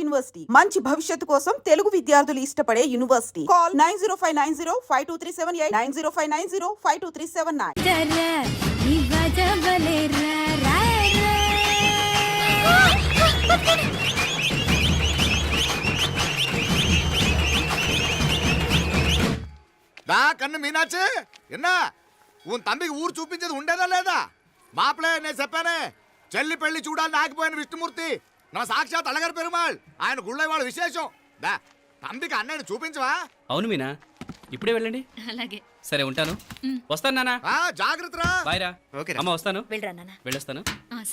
University మంచి భవిష్యత్తు కోసం తెలుగు విద్యార్థులు ఇష్టపడే యూనివర్సిటీ. కాల్ 9059052378 9059052378. కన్ను మీనాచి ఎన్నా ఉన్ తమ్మికి ఊరు చూపించేది ఉండేదా లేదా? మాపలే నేను చెప్పానే, చెల్లి పెళ్లి చూడాలని ఆగిపోయిన విష్ణుమూర్తి నా సాక్షాత్ అలగర్ పెరుమాళ్. ఆయన గుళ్ళో వాళ్ళ విశేషం. దా తమ్మికి అన్నయ్యని చూపించవా? అవును మీనా, ఇప్పుడే వెళ్ళండి. అలాగే సరే ఉంటాను, వస్తాను నాన్న. జాగ్రత్తరా. బాయ్ రా. ఓకే అమ్మ వస్తాను. వెళ్ళరా నాన్న. వెళ్ళొస్తాను.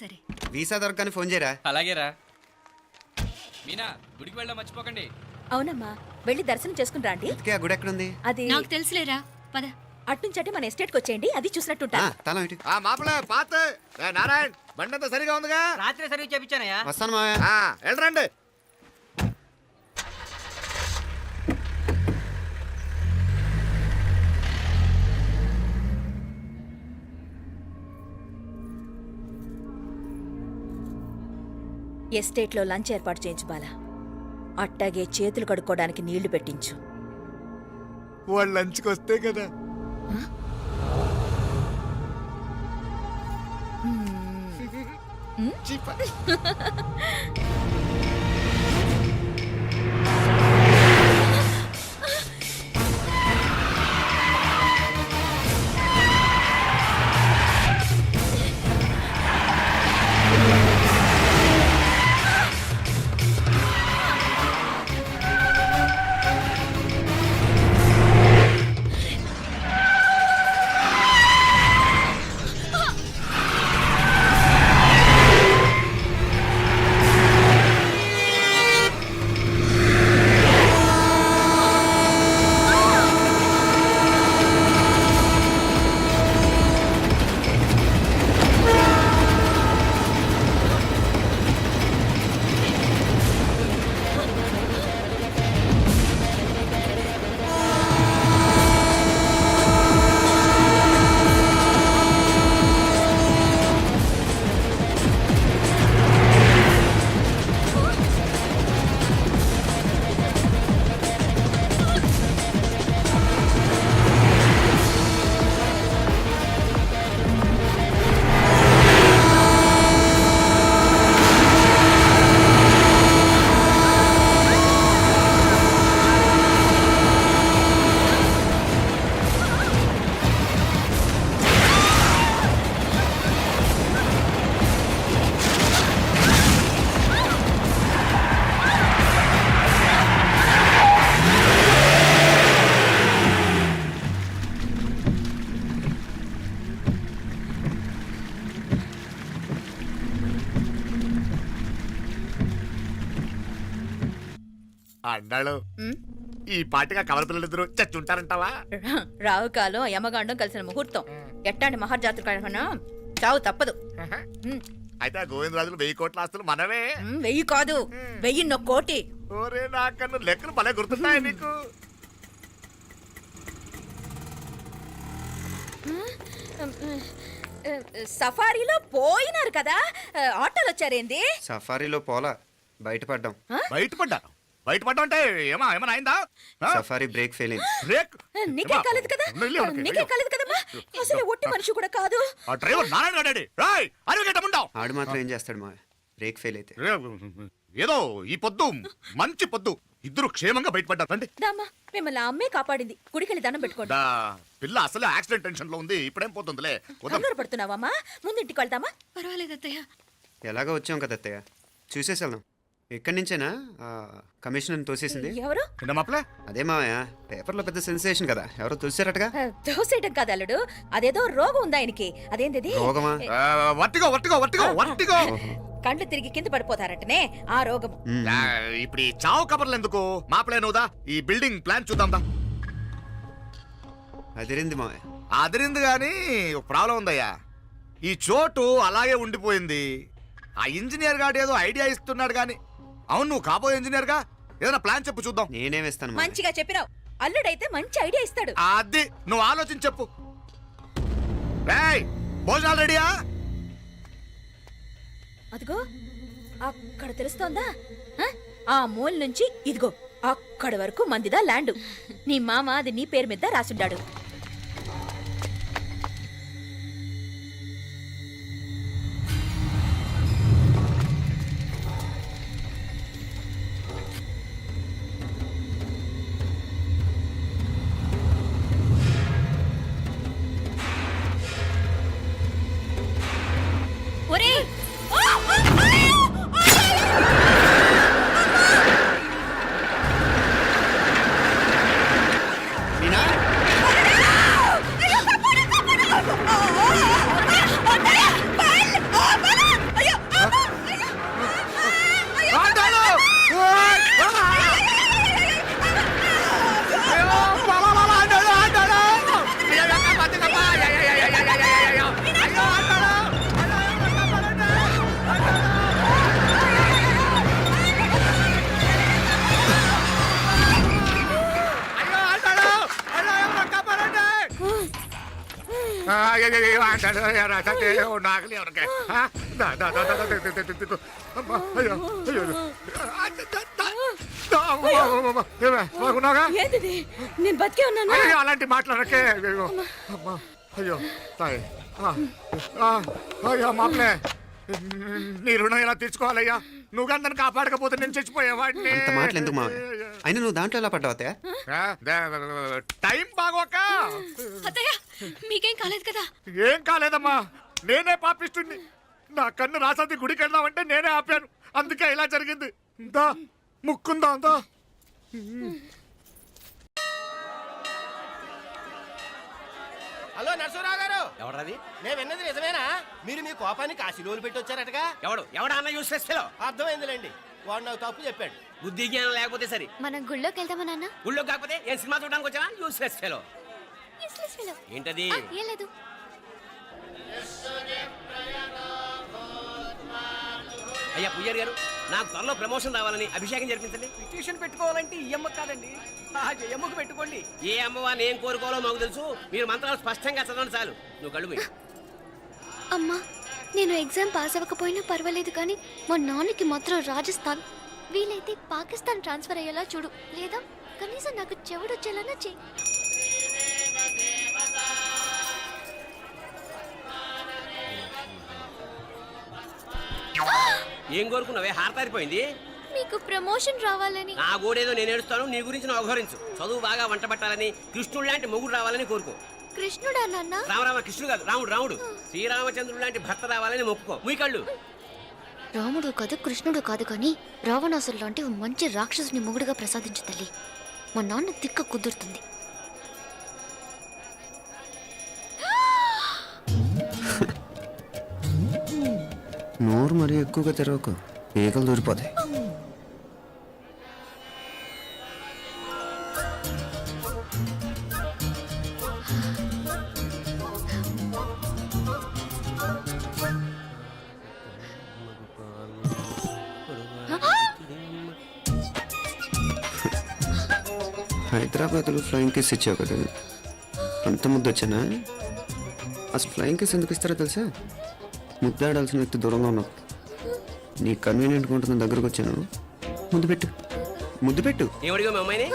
సరే. వీసా దొరకని ఫోన్ చేయరా. అలాగే రా. మీనా, గుడికి వెళ్ళడం మర్చిపోకండి. అవునమ్మా, వెళ్ళి దర్శనం చేసుకుని రండి. ఇంతకీ ఆ గుడి ఎక్కడుంది? అది నాకు తెలుసులేరా, పద. అట్నుంచంటే మన ఎస్టేట్కి వచ్చేయండి, అది చూసినట్టుంటా. తలం ఇటు. మాపలే పాత నారాయణ్ బండంతా సరిగా ఉందిగా? రాత్రి సర్వీస్ చేపించానయ్యా. వస్తాను మావయ్య. వెళ్ళరండి. ఎస్టేట్లో లంచ్ ఏర్పాటు చేయించు బాలా. అట్టాగే చేతులు కడుక్కోవడానికి నీళ్లు పెట్టించు. వాళ్ళు లంచ్కి వస్తే కదా. అన్నాడు ఈ పాటిగా కవల పిల్లలిద్దరు చచ్చుంటారంటావా? రావు కాలం యమగాండం కలిసిన ముహూర్తం. ఎట్టాంటి మహర్జాతృ కన్నా చావు తప్పదు. అయితే ఆ గోవిందరాజులు 1000 కోట్ల ఆస్తులు మనమే. 1000 కాదు, 1000 కోటి. ఓరే నాకన్ను లెక్కలు భలే గుర్తున్నాయి నీకు. సఫారీలో పోయినారు కదా, ఆటోలు వచ్చారేంది? సఫారీలో పోలా, బయటపడ్డాం. బయటపడ్డా అంటే ఏమన్నా అయిందా? సఫారీ బ్రేక్ ఫెయిల్ అయింది. బ్రేక్ నీకే కాలేదు కదా, నీకే కాలేదు కదమ్మా. అసలు ఒట్టి మనిషి కూడా కాదు. ఆ డ్రైవర్ నారాయణ గాడండి. రాయ్ అరగటముండావు. ఆడు మాత్రం ఏం చేస్తాడు మా బ్రేక్ ఫెయిల్ అయితే. ఏదో ఈ పొద్దు మంచి పొద్దు, ఇద్దరు క్షేమంగా బయటపడ్డారండి. దామా, మిమ్మల్ని అమ్మే కాపాడింది. గుడికెళ్ళి దండం పెట్టుకోండి. పిల్ల అసలు యాక్సిడెంట్ టెన్షన్ లో ఉంది, ఇప్పుడేం పోతుందిలే. కంగారు పడుతున్నావమ్మా, ముందు ఇంటికి వెళ్దామా? పర్వాలేదు అత్తయ్య. ఎలాగో వచ్చాం కదా అత్తయ్య, చూసేసి వెళ్దాం. ఎక్కడి నుంచేనా కమిషనర్ తోసేసింది? ఎవరు? అదే మావయ్య, పేపర్లో పెద్ద సెన్సేషన్ కదా, ఎవరో తోసారటగా. తోసేయటం కాదు అల్లుడు, అదేదో రోగం ఉందా ఆయనకి. అదేంటిది? రోగమా? వర్టిగో. కండ్లు తిరిగి కింద పడిపోతారటనే ఆ రోగం. ఇప్పుడు ఈ చావు కబర్లు ఎందుకు? మాపలేనుదా ఈ బిల్డింగ్ ప్లాన్ చూద్దాం. అదిరింది మావయ్య. అదిరింది గాని ఒక ప్రాబ్లం ఉందయ్యా. ఈ చోటు అలాగే ఉండిపోయింది. ఆ ఇంజనీర్ గాడు ఏదో ఐడియా ఇస్తున్నాడు గాని. అవును, నువ్వు కాబోయే ఇంజనీర్ గా ఏదైనా ప్లాన్ చెప్పు చూద్దాం. నేనేమిస్తాను? మంచిగా చెప్పినావు. అల్లుడైతే మంచి ఐడియా ఇస్తాడు. అది నువ్వు ఆలోచించి చెప్పు. భోజనాలు రెడీయా? అదిగో అక్కడ తెలుస్తోందా? ఆ మూల నుంచి ఇదిగో అక్కడి వరకు మందిదా ల్యాండ్. నీ మామ అది నీ పేరు మీద రాసుండాడు. ఒరేయ్! మీనా ఆండాలు! ఓయ్! అయ్యో! బాబా, ఆండాలు, ఆండాలు! అయ్యో, బతికప్ప! అయ్యో, ఆండాలు! అయ్యో, ఆండాలు! అయ్యో, కాపాడండి! అయ్యో, ఆండాలు, రాసంటే నాగలి ఎవరికి? అమ్మా, అయ్యో, అయ్యో. బాగున్నాగా? ఏంటిది? నేను బతికే ఉన్నాను. అయ్యో, అలాంటి మాట్లాడకే. అయ్యో, అమ్మా, అయ్యో, తాయి. అయ్యో, మాప్లే, నీ రుణం ఎలా తీర్చుకోవాలయ్యా? నువ్వు అందరిని కాపాడకపోతే నేను చచ్చిపోయేవాడిని. అంత మాటలు ఎందుకు మావయ్య? అయినా నువ్వు దాంట్లో ఎలా పడ్డావు అత్తయ్య? టైం బాగోక. అత్తయ్య మీకేం కాలేదు కదా? ఏం కాలేదమ్మా, నేనే పాపిస్తుంది. నా కన్ను రాసాది గుడికి వెళ్దామంటే నేనే ఆపాను. అందుకే ఇలా జరిగింది. దా ముక్కుందా దా. హలో నరసరావు గారు, ఎవడది? నేను విన్నది నిజమేనా? మీరు మీ కోపాన్ని కాశీలోలు పెట్టి వచ్చారటగా? ఎవడా అన్న యూస్లెస్ ఫెలో? అర్థమైందిలేండి, వాడు నాకు తప్పు చెప్పాడు. బుద్ధి జ్ఞానం లేకపోతే సరే. మనం గుళ్ళోకి వెళ్దామా నాన్న? ఊళ్ళో కాకపోతే ఏం సినిమా చూడడానికి వచ్చావా? Useless fellow. Useless fellow. ఏంటది? ఏం లేదు. అయ్యా పుయ్యర్ గారు, నాకు త్వరలో ప్రమోషన్ రావాలని అభిషేకం జరిపించండి. పిటిషన్ పెట్టుకోవాలంటే ఈ అమ్మ కాదండి, ఆ జయమ్మకు పెట్టుకోండి. ఏ అమ్మవారిని ఏం కోరుకోవాలో మాకు తెలుసు. మీరు మంత్రాలు స్పష్టంగా చదవండి చాలు. నువ్వు కళ్ళు మూయి. అమ్మా, నేను ఎగ్జామ్ పాస్ అవ్వకపోయినా పర్వాలేదు, కానీ మా నాన్నకి మాత్రం రాజస్థాన్, వీలైతే పాకిస్తాన్ ట్రాన్స్ఫర్ అయ్యేలా చూడు, లేదా కనీసం నాకు చెవుడు వచ్చేలానా చెయ్యి. ఏం కోరుకున్నావే? హారతారిపోయింది. మీకు ప్రమోషన్ రావాలని. నా గోడేదో నేను ఏడుస్తాను, నీ గురించి నువ్వు అవహరించు. చదువు బాగా వంట పట్టాలని, కృష్ణుడు లాంటి మొగుడు రావాలని కోరుకో. కృష్ణుడా నాన్న? రామరామ కృష్ణుడు కాదు, రాముడు రాముడు. శ్రీరామచంద్రుడు లాంటి భర్త రావాలని మొక్కుకో. మీ కళ్ళు. రాముడు కాదు, కృష్ణుడు కాదు, కానీ రావణాసురు లాంటి ఓ మంచి రాక్షసుని మొగుడుగా ప్రసాదించు తల్లి. మా నాన్న తిక్క కుదురుతుంది. నోరు మరీ ఎక్కువగా తెరవకు, ఈగలు దూరిపోతాయి. హైదరాబాద్లో ఫ్లయింగ్ కేస్ ఇచ్చావు కదా, అంత ముద్దు వచ్చానా? అసలు ఫ్లయింగ్ కేస్ ఎందుకు ఇస్తారో తెలుసా? ముద్దాడాల్సిన వ్యక్తి దూరంగా ఉన్నావు. నీ కన్వీనియంట్గా ఉంటుంది, దగ్గరకు వచ్చాను. ముద్దు పెట్టు, ముద్దు పెట్టు. ఏమడిగా మీ అమ్మాయిని?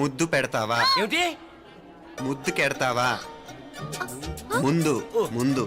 ముద్దు పెడతావా? ఏమిటి? ముద్దు కెడతావా? ముందు ముందు.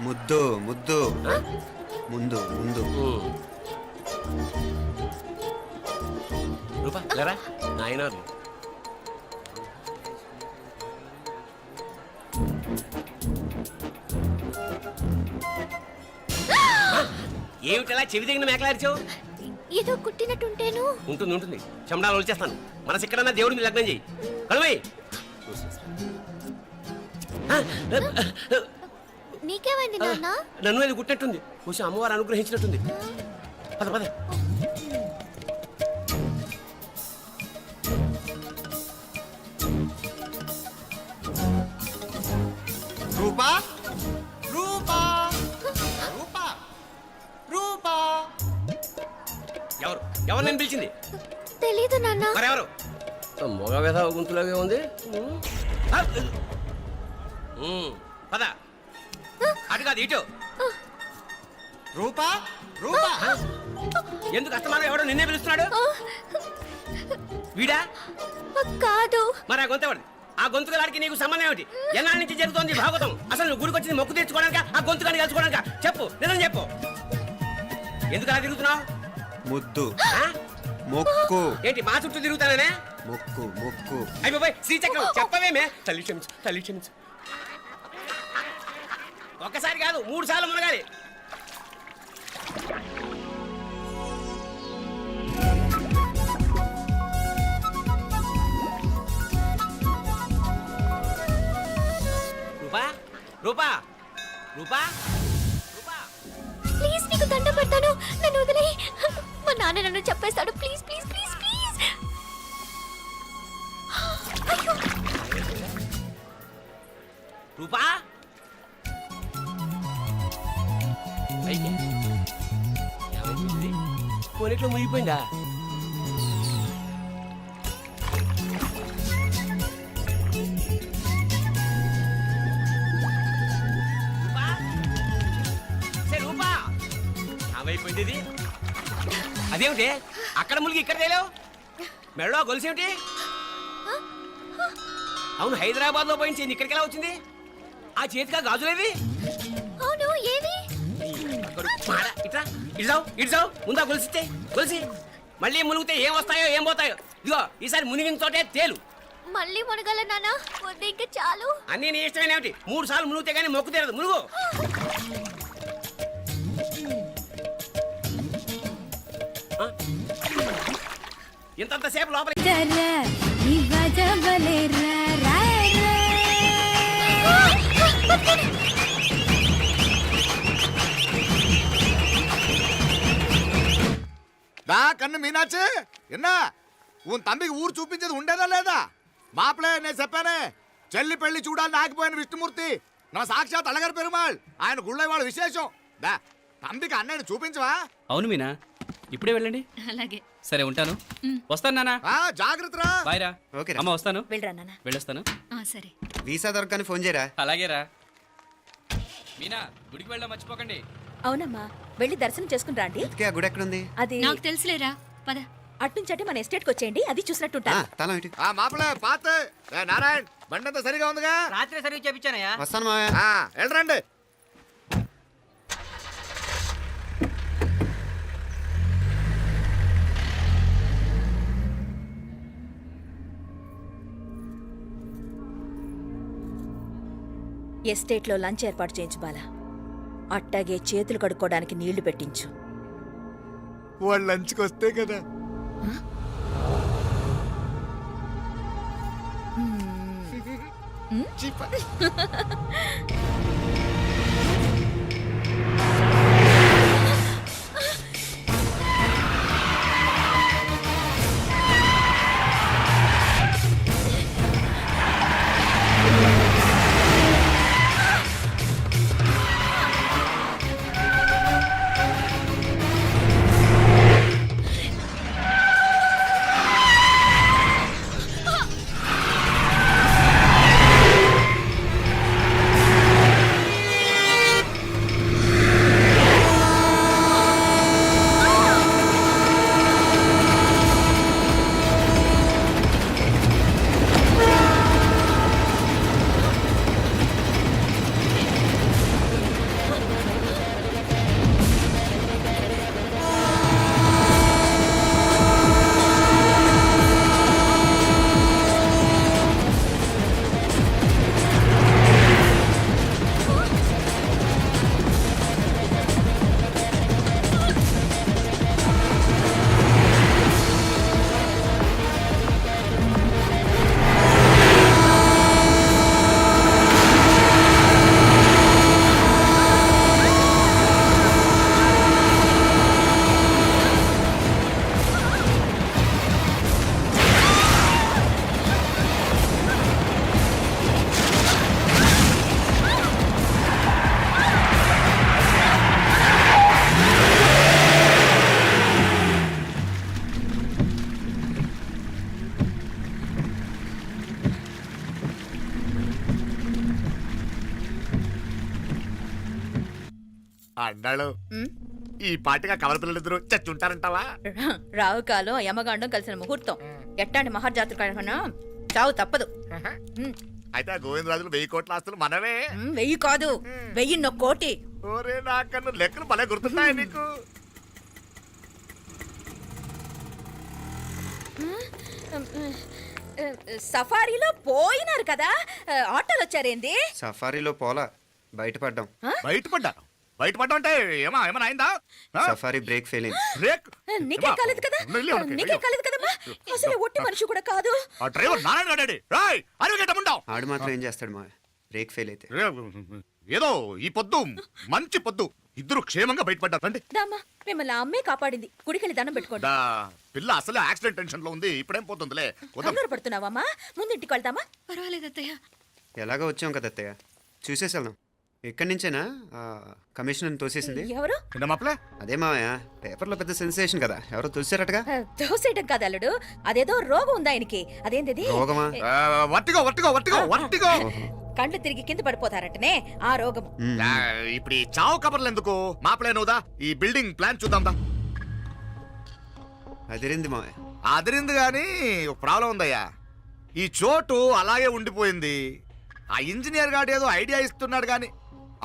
ముద్దు ముద్దు. ముందు ముందు. రూపా లేరా నాయనారు. ఏమిటలా చెవి దగ్గర మేకలారిచావు? ఏదో కుట్టినట్టుంటేను. ఉంటుంది ఉంటుంది, చెమడాలు వచ్చేస్తాను. మనసు ఎక్కడన్నా దేవుడి మీద లగ్నం చేయి. కడుమై. నీకేమైంది నాన్న నన్ను అది గుట్టినట్టుంది కొంచెం అమ్మవారు అనుగ్రహించినట్టుంది పద పద రూపా రూపా రూపా రూపా ఎవరు ఎవరు నేను పిలిచింది తెలీదు నాన్న మరెవరు మొగ వ్యధ గుంతులాగే ఉంది ఆ, పద అటు కాదు ఇటు రూపా రూపా ఎందుకు అస్తమానం ఎవడో నిన్నే పిలుస్తున్నాడు వీడా కాదు మరి ఆ గొంతు ఆ గొంతుకలాడికి నీకు సంబంధం ఏమిటి ఎన్నాళ్ళ నుంచి జరుగుతోంది భాగవతం అసలు నువ్వు గుడికి వచ్చింది మొక్కు తీర్చుకోవడానికి ఆ గొంతుకాన్ని కలుసుకోవడానికి చెప్పు నిజం చెప్పు ఎందుకు అలా తిరుగుతున్నావు ముద్దు ఆ? మొక్కు ఏంటి మా చుట్టూ తిరుగుతానే మొక్కు మొక్కు అయిపోయి శ్రీచక్రం చెప్పవేమే తల్లి క్షమించు తల్లి క్షమించు ఒక్కసారి కాదు 3 సార్లు మునగాలి రూపా రూపా రూపా రూపా ప్లీజ్ నీకు దండం పెడతాను నన్ను వదిలే మా నాన్న నన్ను చెప్పేస్తాడు ప్లీజ్ ప్లీజ్ ప్లీజ్ ప్లీజ్ అయ్యో రూపా అయితే కొనిట్లో మునిగిపోయిందా రూపా సే రూపా ఏమైపోయింది ఇది అదేమిటి అక్కడ మునిగి ఇక్కడ తేలేవు మెడలో గొలుసేమిటి అవును హైదరాబాద్ లో పోయించింది ఇక్కడికి ఎలా వచ్చింది ఆ చేతిగా గాజులేవి అవును ఏది ఇట్రా ఇడ్సావు ముందా గొలిసితే గొలిసి మళ్ళీ మునిగితే ఏం వస్తాయో ఏం పోతాయో ఇదిగో ఈసారి మునిగిన తోటే తేలు మళ్ళీ మునగల నాన్న వద్దు ఇంకా చాలు అన్నీ నీ ఇష్టమేనేమిటి 3 సార్లు మునిగితే కానీ మొక్కు తీరదు మునుగు ఆ? ఇంతంతసేపు లోపల దా కన్ను మీనాచి ఎన్నా ఉన్ తమ్మికి ఊరు చూపించేది ఉండేదా లేదా మాపలే నేను చెప్పానే చెల్లి పెళ్లి చూడాలని ఆగిపోయిన విష్ణుమూర్తి నా సాక్షాత్ అలగర్ పెరుమాళ్ ఆయన గుళ్ళ వాళ్ళ విశేషం దా తమ్మికి అన్నయ్యని చూపించవా అవును మీనా ఇప్పుడే వెళ్ళండి అలాగే సరే ఉంటాను వస్తాను నాన్న ఆ జాగ్రత్తరా బాయ్ రా ఓకే రా. అమ్మ వస్తాను వెళ్ళరా నాన్న వెళ్ళొస్తాను సరే వీసా దొరకని ఫోన్ చేయరా అలాగే రా మీనా గుడికి వెళ్ళడం మర్చిపోకండి అవునమ్మా వెళ్ళి దర్శనం చేసుకుని రండి ఇంతకీ ఆ గుడి ఎక్కడుంది అది నాకు తెలుసులేరా పద అట్నుంచి మన ఎస్టేట్కి వచ్చేయండి అది చూసినట్టుంటా తలం ఇటు ఆ మాపలే పాత నారాయణ్ బండంతా సరిగా ఉందిగా రాత్రి సర్వీస్ చేపించానయ్యా వస్తాను మావయ్య ఆ వెళ్ళరండి ఎస్టేట్లో లంచ్ ఏర్పాటు చేయించు బాలా అట్టాగే చేతులు కడుక్కోవడానికి నీళ్లు పెట్టించు వాళ్ళు లంచ్కి వస్తే కదా అన్నాడు ఉమ్, ఈ పాటిగా కవల పిల్లలిద్దరు చచ్చుంటారంటావా? రావు కాలం యమగాండం కలిసిన ముహూర్తం ఎట్టాంటి మహర్జాతృ కన్నా చావు తప్పదు. ఉమ్, అయితే ఆ గోవిందరాజులు 1000 కోట్ల ఆస్తులు మనమే. 1000 కాదు 1001 కోటి. ఓరే నాకన్ను లెక్కలు భలే గుర్తున్నాయి నీకు. సఫారీలో పోయినారు కదా, ఆటోలు వచ్చారేంది? సఫారీలో పోలా బయటపడ్డాం. బయటపడ్డా అంటే ఏమైనా అయిందా? సఫారీ బ్రేక్ ఫెయిల్ అయింది. బ్రేక్? నీకే కాలేదు కదా, నీకే కాలేదు కదమ్మా. అసలు ఒట్టి మనిషి కూడా కాదు. ఆ డ్రైవర్ నారాయణ గాడి రాయ్ అరగటముండావు. ఆడు మాత్రం ఏం చేస్తాడు మా బ్రేక్ ఫెయిల్ అయితే. ఏదో ఈ పొద్దు మంచి పొద్దు ఇద్దరు క్షేమంగా బయటపడ్డారు. రండి. దామా మిమ్మల్ని ఆ అమ్మే కాపాడింది. గుడికెళ్ళి దండం పెట్టుకోండి. దా, పిల్ల అసలు యాక్సిడెంట్ టెన్షన్ లో ఉంది. ఇప్పుడేం పోతుందిలే. వద్దాం. కంగారు పడుతున్నావమ్మా? ముందు ఇంటికి వెళ్తామా? పర్వాలేదు అత్తయ్య. ఎలాగో వచ్చాం కదా అత్తయ్య, చూసేసి వెళ్దాం. ఎక్కడి నుంచేనా కమిషనర్ తోసేసింది? ఎవరు? ఏంటా మాప్లే? అదే మావయ్య, పేపర్లో పెద్ద సెన్సేషన్ కదా, ఎవరో తోసారటగా. దోసేయటం కాదు అల్లుడు, అదేదో రోగం ఉంది ఆయనకి. అదేంటిది? రోగమా? వర్టిగో. కండ్లు తిరిగి కింద పడిపోతారటనే ఆ రోగం. ఇప్పుడు ఈ చావు కబర్లు ఎందుకు? మాప్లే నువ్వుదా ఈ బిల్డింగ్ ప్లాన్ చూద్దాందా. అదిరింది మావయ్య. అదిరింది గాని ఒక ప్రాబ్లం ఉందయ్యా. ఈ చోటు అలాగే ఉండిపోయింది. ఆ ఇంజనీర్ గాడు ఏదో ఐడియా ఇస్తున్నాడు గాని.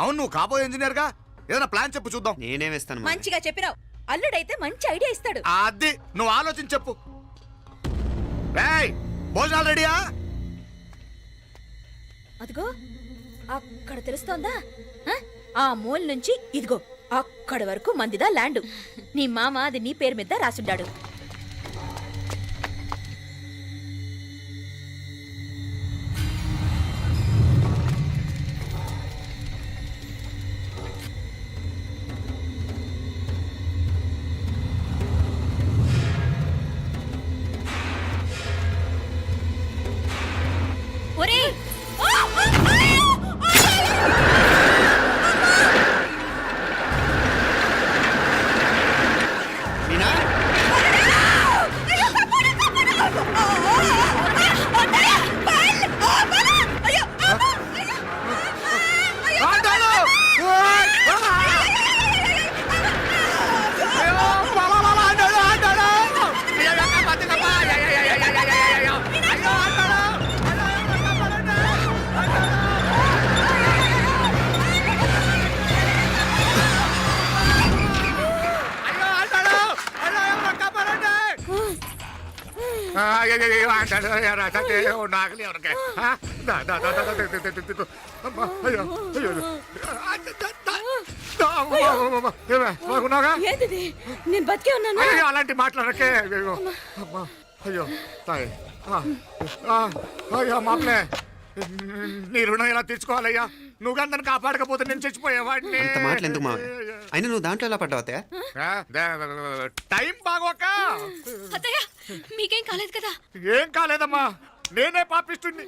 అవును, నువ్వు కాబోయే ఇంజనీర్ గా ఏదైనా ప్లాన్ చెప్పు చూద్దాం. నేనేమిస్తాను మావయ్య. మంచిగా చెప్పినావు. అల్లుడైతే మంచి ఐడియా ఇస్తాడు. అది నువ్వు ఆలోచించి చెప్పు. ఏయ్, భోజనాలు రెడీయా? అదిగో అక్కడ తెలుస్తోందా? ఆ మూల నుంచి ఇదిగో అక్కడ వరకు మందిదా ల్యాండ్. నీ మామ అది నీ పేరు మీద రాసుండాడు. ఒరేయ్! మీనా? ఆండాలు! ఓయ్! అయ్యో, ఆండాలు! అయ్యో, పత్తికప్ప! అయ్యో, ఆండాలు! నాగలి ఎవరికే ఏంటిది? నేను బతికే ఉన్నాను. అలాంటి మాట్లాడకే. అయ్యో అమ్మా, అయ్యో తాయ్. అయ్యో మాప్లే, నీ రుణం ఎలా తీర్చుకోవాలయ్యా? నువ్వు అందరిని కాపాడకపోతే నేను చచ్చిపోయేవాడిని. అంత మాటలు ఎందుకు మావయ్య? అయినా నువ్వు దాంట్లో ఎలా పడ్డావు అత్తయ్య? టైం బాగోక. అత్తయ్య మీకేం కాలేదు కదా? ఏం కాలేదమ్మా, నేనే పాపిస్తుంది.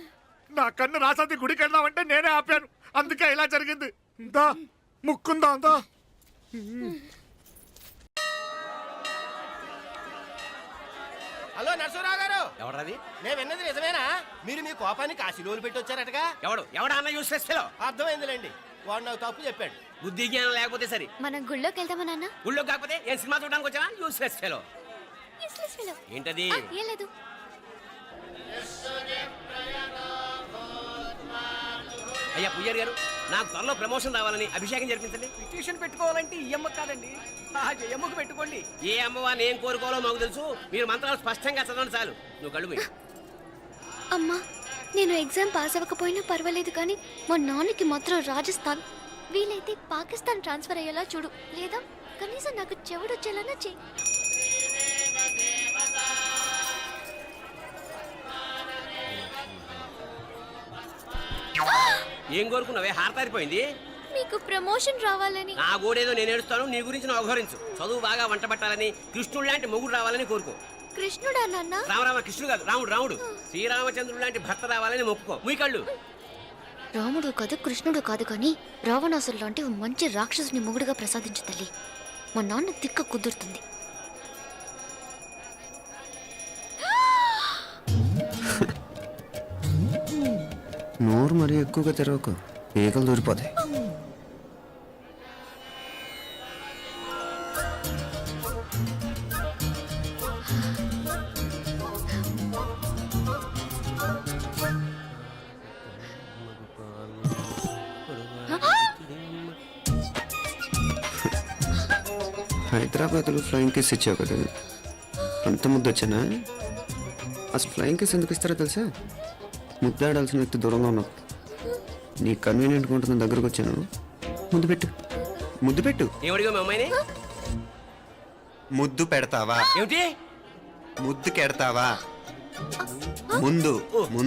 నా కన్ను రాసాది గుడికి వెళ్దామంటే నేనే ఆపాను. అందుకే ఇలా జరిగింది. దా ముక్కుందా దా. హలో నరసరావు గారు, ఎవడది? నేను విన్నది నిజమేనా? మీరు మీ కోపాన్ని కాశీలోలు పెట్టి వచ్చారటగా? ఎవడా అన్న యూస్లెస్ ఫెలో? అర్థమైందిలేండి, వాడు నాకు తప్పు చెప్పాడు. బుద్ధి జ్ఞానం లేకపోతే సరే. మనం గుళ్ళోకి వెళ్దామా నాన్న? ఊళ్ళో కాకపోతే ఏం సినిమా చూడడానికి వచ్చావా? Useless fellow. Useless fellow. ఏంటది? ఏం లేదు. అయ్యా పుయ్యర్ గారు, నాకు త్వరలో ప్రమోషన్ రావాలని అభిషేకం జరిపించండి. పిటిషన్ పెట్టుకోవాలంటే ఈ అమ్మ కాదండి, ఆ జయమ్మకు పెట్టుకోండి. ఏ అమ్మవారిని ఏం కోరుకోవాలో మాకు తెలుసు. మీరు మంత్రాలు స్పష్టంగా చదవండి చాలు. నువ్వు కళ్ళు మూయి. అమ్మా, నేను ఎగ్జామ్ పాస్ అవ్వకపోయినా పర్వాలేదు కానీ మా నాన్నకి మాత్రం రాజస్థాన్, వీలైతే పాకిస్తాన్ ట్రాన్స్ఫర్ అయ్యేలా చూడు. లేదా కనీసం నాకు చెవుడొచ్చేలానా చెయ్యి. ఏం కోరుకున్నావే? హారతారిపోయింది. మీకు ప్రమోషన్ రావాలని. నా గోడేదో నేను ఏడుస్తాను, నీ గురించి నువ్వు అవహరించు. చదువు బాగా వంట పట్టాలని, కృష్ణుడు లాంటి మొగుడు రావాలని కోరుకో. కృష్ణుడా నాన్న? రామరామ కృష్ణుడు కాదు, రాముడు. శ్రీరామచంద్రుడు లాంటి భర్త రావాలని మొక్కుకో. ముయ్యి కళ్ళు. రాముడు కాదు కృష్ణుడు కాదు కానీ రావణాసురు లాంటి ఓ మంచి రాక్షసుని మొగుడుగా ప్రసాదించు తల్లి. మా నాన్న తిక్క కుదురుతుంది. నోరు మరీ ఎక్కువగా తెరవకు, ఈగలు దూరిపోతాయి. హైదరాబాద్లో ఫ్లయింగ్ కిస్ ఇచ్చావు కదా, అంత ముద్దు వచ్చానా? అసలు ఫ్లయింగ్ కిస్ ఎందుకు ఇస్తారో తెలుసా? ముద్దాడాల్సిన వ్యక్తి దూరంగా ఉన్నావు. నీ కన్వీనియంట్గా ఉంటుంది దగ్గరకు వచ్చాను. ముద్దు పెట్టు, ముద్దు పెట్టు. ఏమడిగా మీ అమ్మాయిని? ముద్దు పెడతావా? ఏమిటి? ముద్దు కెడతావా? ముందు